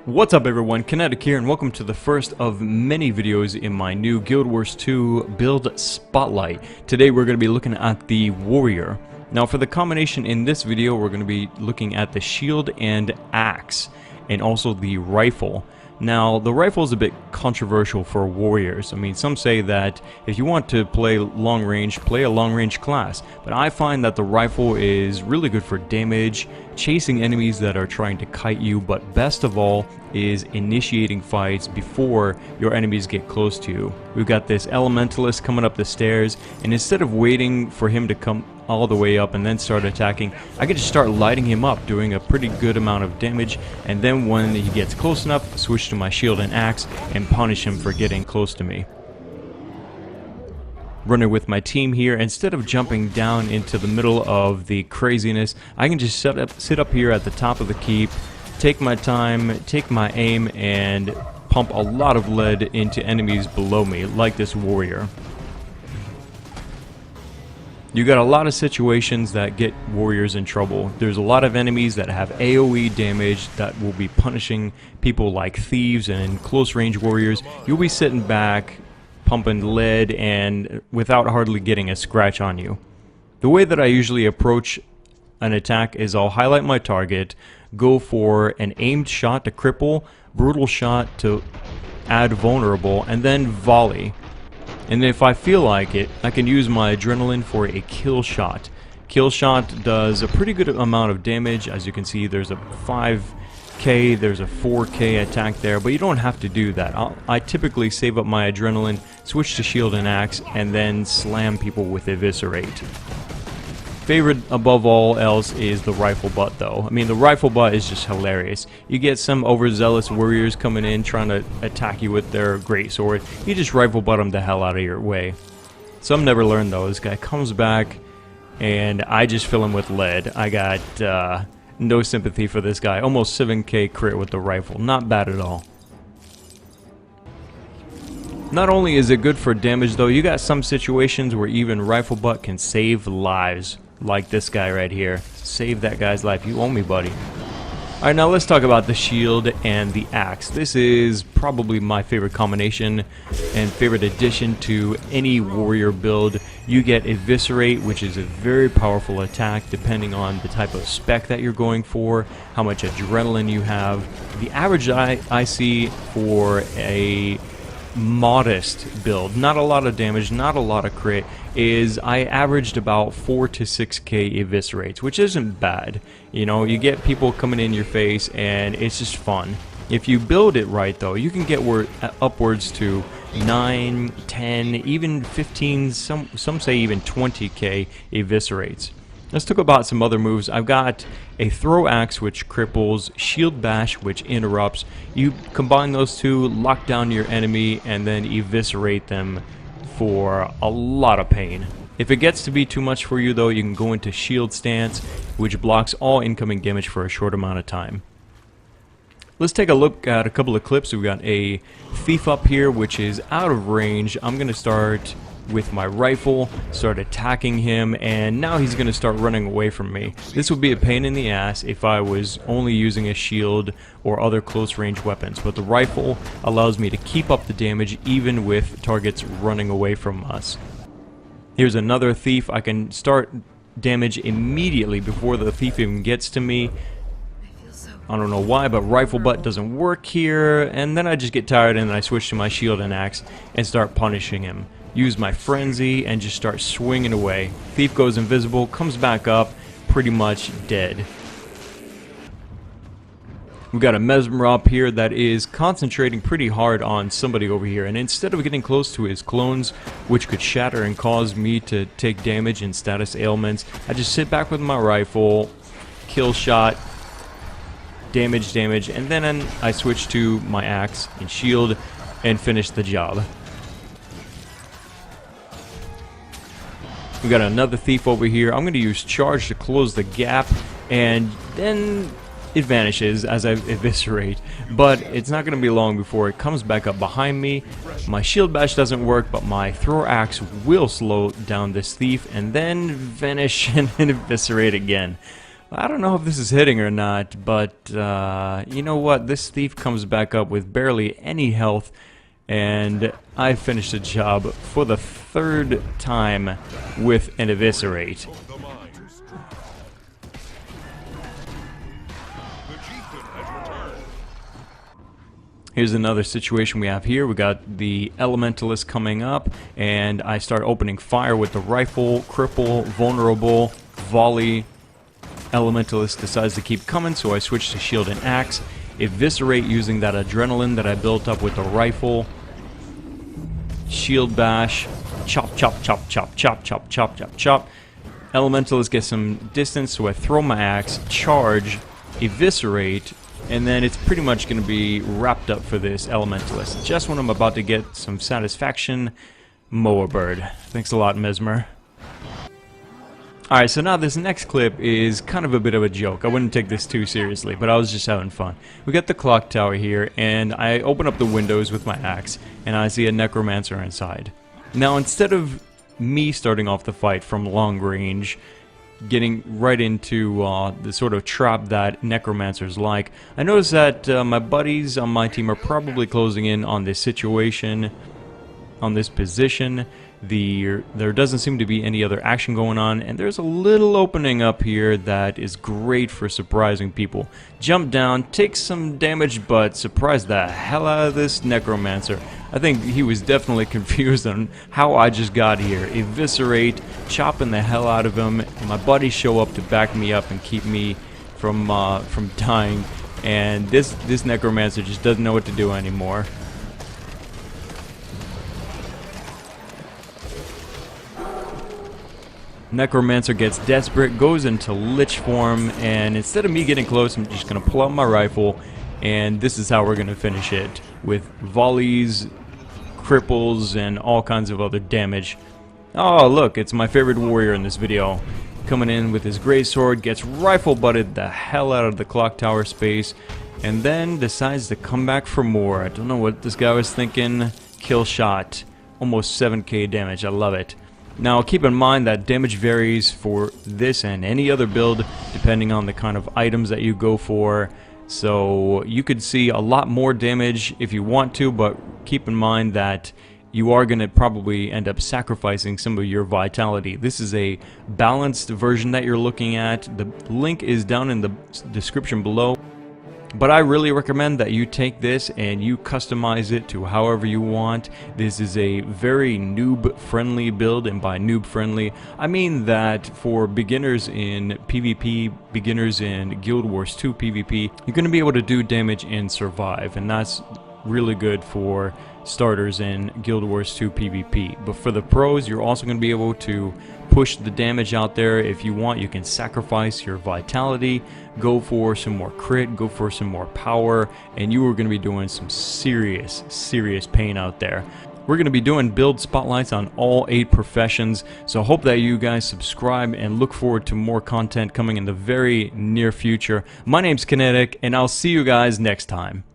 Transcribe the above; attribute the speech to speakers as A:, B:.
A: What's up everyone, Kinetic here and welcome to the first of many videos in my new Guild Wars 2 build spotlight. Today we're going to be looking at the warrior. Now for the combination in this video we're going to be looking at the shield and axe and also the rifle. Now the rifle is a bit controversial for warriors. I mean, some say that if you want to play long range, play a long range class, but I find that the rifle is really good for damage, chasing enemies that are trying to kite you, but best of all is initiating fights before your enemies get close to you. We've got this elementalist coming up the stairs, and instead of waiting for him to come all the way up and then start attacking, I can just start lighting him up, doing a pretty good amount of damage, and then when he gets close enough, switch to my shield and axe and punish him for getting close to me. Running with my team here, instead of jumping down into the middle of the craziness, I can just sit up here at the top of the keep, take my time, take my aim, and pump a lot of lead into enemies below me, like this warrior. You got a lot of situations that get warriors in trouble. There's a lot of enemies that have AoE damage that will be punishing people like thieves, and in close range warriors, you'll be sitting back, pumping lead and without hardly getting a scratch on you. The way that I usually approach an attack is I'll highlight my target, go for an aimed shot to cripple, brutal shot to add vulnerable, and then volley. And if I feel like it, I can use my adrenaline for a kill shot. Kill shot does a pretty good amount of damage. As you can see, there's a 5k, there's a 4k attack there, but you don't have to do that. I typically save up my adrenaline, switch to shield and axe, and then slam people with eviscerate. Favorite above all else is the rifle butt though. I mean, the rifle butt is just hilarious. You get some overzealous warriors coming in trying to attack you with their greatsword. You just rifle butt them the hell out of your way. Some never learn though. This guy comes back and I just fill him with lead. I got no sympathy for this guy. Almost 7k crit with the rifle. Not bad at all. Not only is it good for damage though, you got some situations where even rifle butt can save lives. Like this guy right here. Save that guy's life. You owe me, buddy. Alright, now let's talk about the shield and the axe. This is probably my favorite combination and favorite addition to any warrior build. You get eviscerate, which is a very powerful attack depending on the type of spec that you're going for, how much adrenaline you have. The average I see for a modest build, not a lot of damage, not a lot of crit, is I averaged about 4 to 6k eviscerates, which isn't bad. You know, you get people coming in your face and it's just fun. If you build it right though, you can get upwards to 9, 10, even 15, some say even 20k eviscerates. Let's talk about some other moves. I've got a throw axe which cripples, shield bash which interrupts. You combine those two, lock down your enemy, and then eviscerate them for a lot of pain. If it gets to be too much for you though, you can go into shield stance, which blocks all incoming damage for a short amount of time. Let's take a look at a couple of clips. We've got a thief up here which is out of range. I'm going to start with my rifle, start attacking him, and now he's going to start running away from me. This would be a pain in the ass if I was only using a shield or other close range weapons, but the rifle allows me to keep up the damage even with targets running away from us. Here's another thief. I can start damage immediately before the thief even gets to me. I don't know why, but rifle butt doesn't work here, and then I just get tired and I switch to my shield and axe and start punishing him. Use my frenzy and just start swinging away. Thief goes invisible, comes back up, pretty much dead. We've got a mesmer up here that is concentrating pretty hard on somebody over here, and instead of getting close to his clones, which could shatter and cause me to take damage and status ailments, I just sit back with my rifle, kill shot, damage, and then I switch to my axe and shield and finish the job. We got another thief over here. I'm going to use charge to close the gap, and then it vanishes as I eviscerate. But it's not going to be long before it comes back up behind me. My shield bash doesn't work, but my throw axe will slow down this thief and then vanish and eviscerate again. I don't know if this is hitting or not, but you know what? This thief comes back up with barely any health, and I finished the job for the third time with an eviscerate. Here's another situation we have here. We got the Elementalist coming up, and I start opening fire with the rifle, cripple, vulnerable, volley. Elementalist decides to keep coming, so I switch to shield and axe. Eviscerate using that adrenaline that I built up with the rifle. Shield bash. Chop, chop, chop, chop, chop, chop, chop, chop, chop. Elementalist gets some distance, so I throw my axe, charge, eviscerate, and then it's pretty much going to be wrapped up for this Elementalist. Just when I'm about to get some satisfaction, mow a bird. Thanks a lot, Mesmer. Alright, so now this next clip is kind of a bit of a joke. I wouldn't take this too seriously, but I was just having fun. We got the clock tower here, and I open up the windows with my axe, and I see a necromancer inside. Now, instead of me starting off the fight from long range, getting right into the sort of trap that necromancers like, I noticed that my buddies on my team are probably closing in on this situation, on this position. There doesn't seem to be any other action going on, and there's a little opening up here that is great for surprising people. Jump down, take some damage, but surprise the hell out of this necromancer. I think he was definitely confused on how I just got here. Eviscerate, chopping the hell out of him. My buddies show up to back me up and keep me from dying, and this necromancer just doesn't know what to do anymore. Necromancer gets desperate, goes into lich form, and instead of me getting close, I'm just going to pull out my rifle, and this is how we're going to finish it, with volleys, cripples, and all kinds of other damage. Oh, look, it's my favorite warrior in this video. Coming in with his greatsword, gets rifle-butted the hell out of the clock tower space, and then decides to come back for more. I don't know what this guy was thinking. Kill shot. Almost 7k damage. I love it. Now keep in mind that damage varies for this and any other build depending on the kind of items that you go for. So you could see a lot more damage if you want to, but keep in mind that you are going to probably end up sacrificing some of your vitality. This is a balanced version that you're looking at. The link is down in the description below. But I really recommend that you take this and you customize it to however you want. This is a very noob-friendly build, and by noob-friendly, I mean that for beginners in PvP, beginners in Guild Wars 2 PvP, you're going to be able to do damage and survive, and that's really good for starters in Guild Wars 2 PvP. But for the pros, you're also going to be able to push the damage out there. If you want, you can sacrifice your vitality, go for some more crit, go for some more power, and you are going to be doing some serious pain out there. We're going to be doing build spotlights on all 8 professions, so I hope that you guys subscribe and look forward to more content coming in the very near future. My name's Kinetic, and I'll see you guys next time.